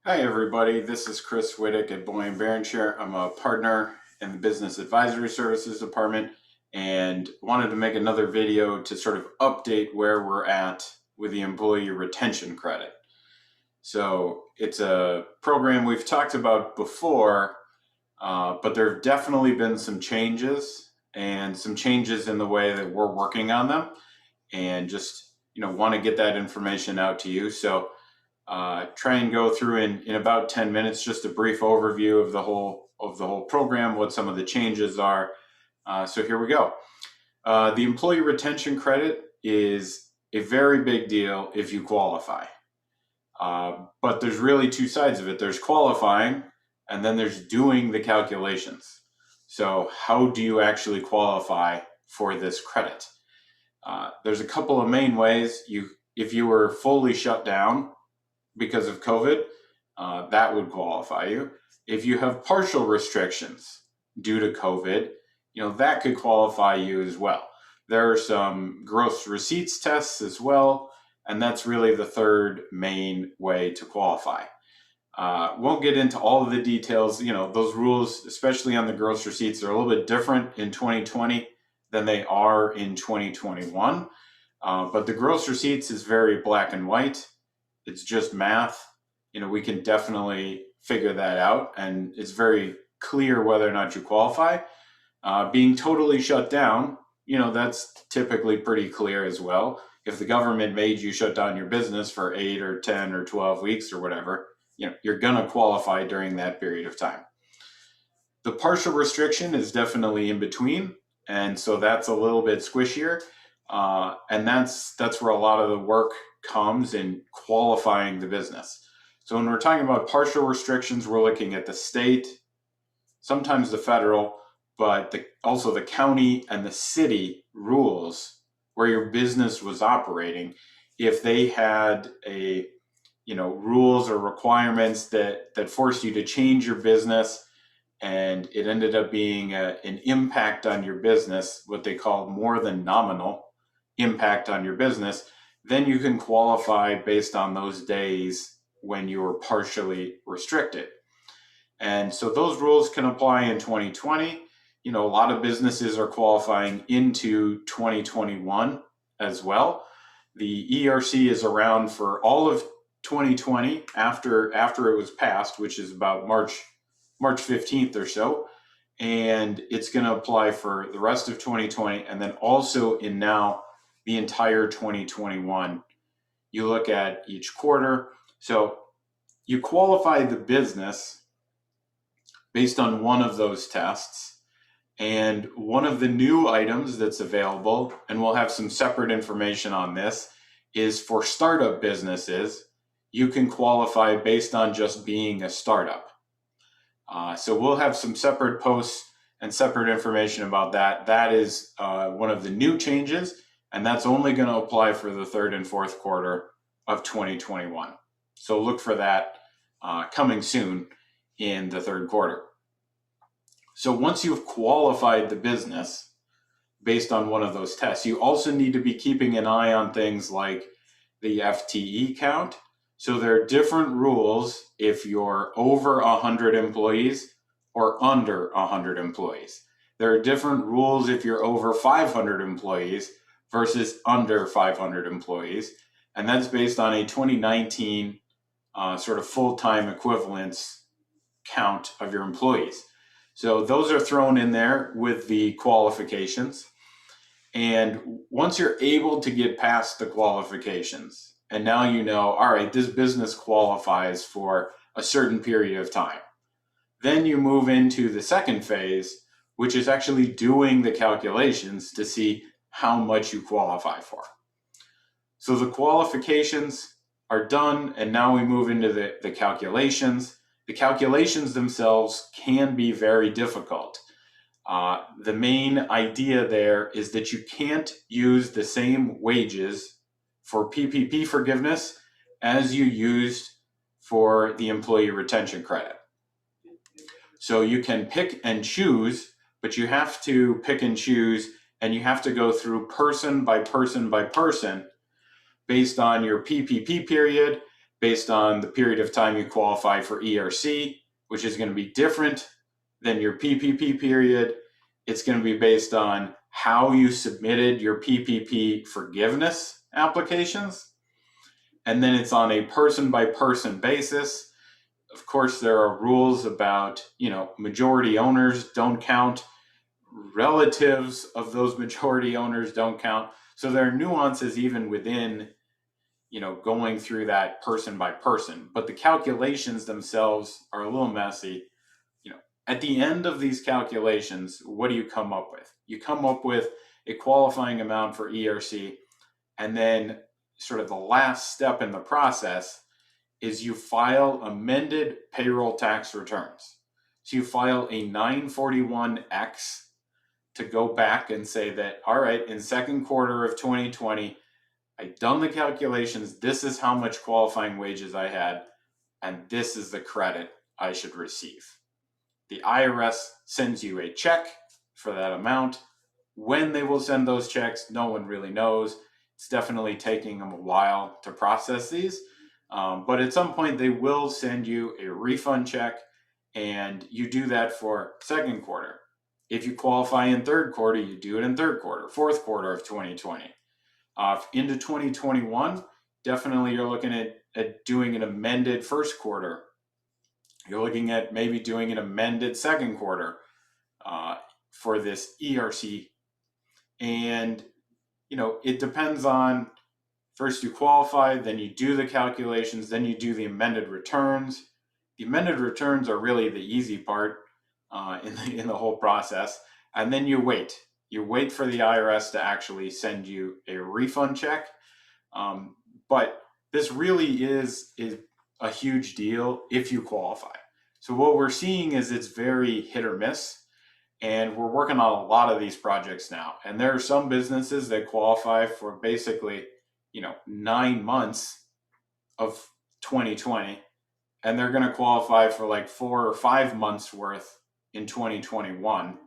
Hi everybody, this is Chris Wittich at Boy & Berenshire. I'm a partner in the Business Advisory Services Department and wanted to make another video to sort of update where we're at with the Employee Retention Credit. So it's a program we've talked about before, but there have definitely been some changes and some changes in the way that we're working on them, and just want to get that information out to you. So try and go through in about 10 minutes, just a brief overview of the whole program, what some of the changes are. So here we go. The Employee Retention Credit is a very big deal if you qualify. But there's really two sides of it. There's qualifying, and then there's doing the calculations. So how do you actually qualify for this credit? There's a couple of main ways. If you were fully shut down because of COVID, that would qualify you. If you have partial restrictions due to COVID, that could qualify you as well. There are some gross receipts tests as well, and that's really the third main way to qualify. Won't get into all of the details. Those rules, especially on the gross receipts, are a little bit different in 2020 than they are in 2021. But the gross receipts is very black and white. It's just math. We can definitely figure that out, and it's very clear whether or not you qualify. Being totally shut down, that's typically pretty clear as well. If the government made you shut down your business for 8 or 10 or 12 weeks or whatever, you're gonna qualify during that period of time. The partial restriction is definitely in between, and so that's a little bit squishier. And that's where a lot of the work comes in qualifying the business. So when we're talking about partial restrictions, we're looking at the state, sometimes the federal, but also the county and the city rules where your business was operating. If they had rules or requirements that forced you to change your business, and it ended up being an impact on your business, what they call more than nominal impact on your business, then you can qualify based on those days when you were partially restricted. And so those rules can apply in 2020. A lot of businesses are qualifying into 2021 as well. The ERC is around for all of 2020 after it was passed, which is about March 15th or so. And it's going to apply for the rest of 2020, and then also in now the entire 2021. You look at each quarter. So you qualify the business based on one of those tests. And one of the new items that's available, and we'll have some separate information on this, is for startup businesses, you can qualify based on just being a startup. So we'll have some separate posts and separate information about that. That is one of the new changes, and that's only going to apply for the third and fourth quarter of 2021. So look for that coming soon in the third quarter. So once you've qualified the business based on one of those tests, you also need to be keeping an eye on things like the FTE count. So there are different rules if you're over 100 employees or under 100 employees. There are different rules if you're over 500 employees versus under 500 employees. And that's based on a 2019 sort of full-time equivalence count of your employees. So those are thrown in there with the qualifications. And once you're able to get past the qualifications, and now all right, this business qualifies for a certain period of time, then you move into the second phase, which is actually doing the calculations to see how much you qualify for. So the qualifications are done, and now we move into the calculations. The calculations themselves can be very difficult. The main idea there is that you can't use the same wages for PPP forgiveness as you used for the employee retention credit. So you can pick and choose, but you have to pick and choose, and you have to go through person by person by person based on your PPP period based on the period of time you qualify for ERC, which is going to be different than your PPP period. It's going to be based on how you submitted your PPP forgiveness applications. And then it's on a person by person basis. Of course, there are rules about, majority owners don't count, relatives of those majority owners don't count. So there are nuances even within, going through that person by person. But the calculations themselves are a little messy. At the end of these calculations, what do you come up with? You come up with a qualifying amount for ERC, and then sort of the last step in the process is you file amended payroll tax returns. So you file a 941X to go back and say that, all right, in second quarter of 2020, I've done the calculations. This is how much qualifying wages I had, and this is the credit I should receive. The IRS sends you a check for that amount. When they will send those checks, no one really knows. It's definitely taking them a while to process these. But at some point, they will send you a refund check, and you do that for second quarter. If you qualify in third quarter, you do it in third quarter, fourth quarter of 2020. Into 2021, definitely you're looking at doing an amended first quarter. You're looking at maybe doing an amended second quarter for this ERC. And, it depends on, first you qualify, then you do the calculations, then you do the amended returns. The amended returns are really the easy part in the whole process. And then you wait. You wait for the IRS to actually send you a refund check. But this really is a huge deal if you qualify. So what we're seeing is it's very hit or miss. And we're working on a lot of these projects now. And there are some businesses that qualify for basically, 9 months of 2020. And they're going to qualify for like 4 or 5 months worth in 2021.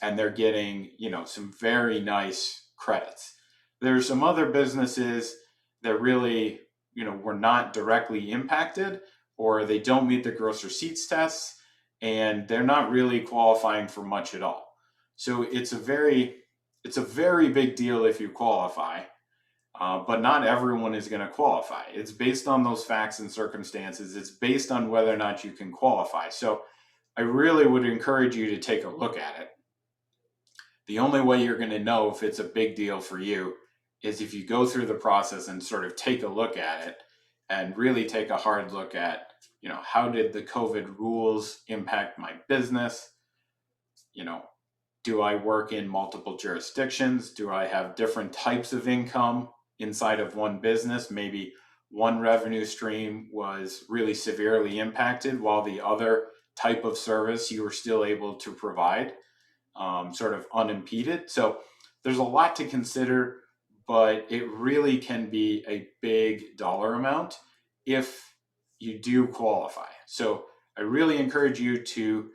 And they're getting, some very nice credits. There's some other businesses that really, were not directly impacted, or they don't meet the gross receipts tests, and they're not really qualifying for much at all. So it's a very big deal if you qualify, but not everyone is going to qualify. It's based on those facts and circumstances. It's based on whether or not you can qualify. So I really would encourage you to take a look at it. The only way you're going to know if it's a big deal for you is if you go through the process and sort of take a look at it and really take a hard look at, how did the COVID rules impact my business? Do I work in multiple jurisdictions? Do I have different types of income inside of one business? Maybe one revenue stream was really severely impacted while the other type of service you were still able to provide sort of unimpeded. So there's a lot to consider, but it really can be a big dollar amount if you do qualify. So I really encourage you to,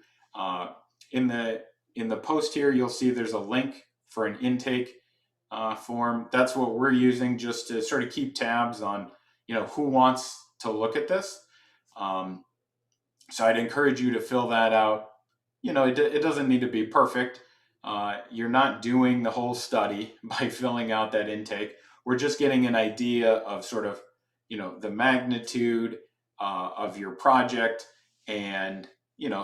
in the post here, you'll see there's a link for an intake form. That's what we're using just to sort of keep tabs on, who wants to look at this. So I'd encourage you to fill that out. It doesn't need to be perfect. You're not doing the whole study by filling out that intake. We're just getting an idea of sort of, the magnitude of your project and,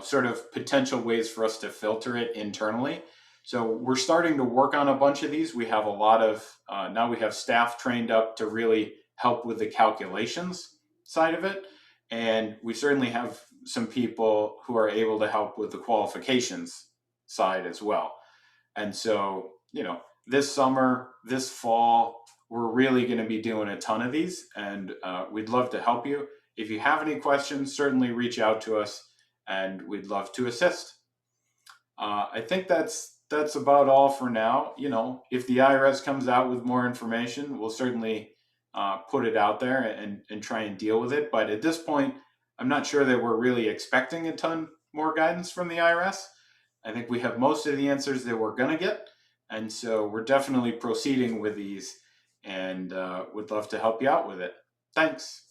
sort of potential ways for us to filter it internally. So we're starting to work on a bunch of these. We have a lot of, now we have staff trained up to really help with the calculations side of it. And we certainly have some people who are able to help with the qualifications side as well. And so, this summer, this fall, we're really going to be doing a ton of these, and we'd love to help you. If you have any questions, certainly reach out to us, and we'd love to assist. I think that's about all for now. If the IRS comes out with more information, we'll certainly put it out there and try and deal with it. But at this point, I'm not sure that we're really expecting a ton more guidance from the IRS. I think we have most of the answers that we're going to get. And so we're definitely proceeding with these and would love to help you out with it. Thanks.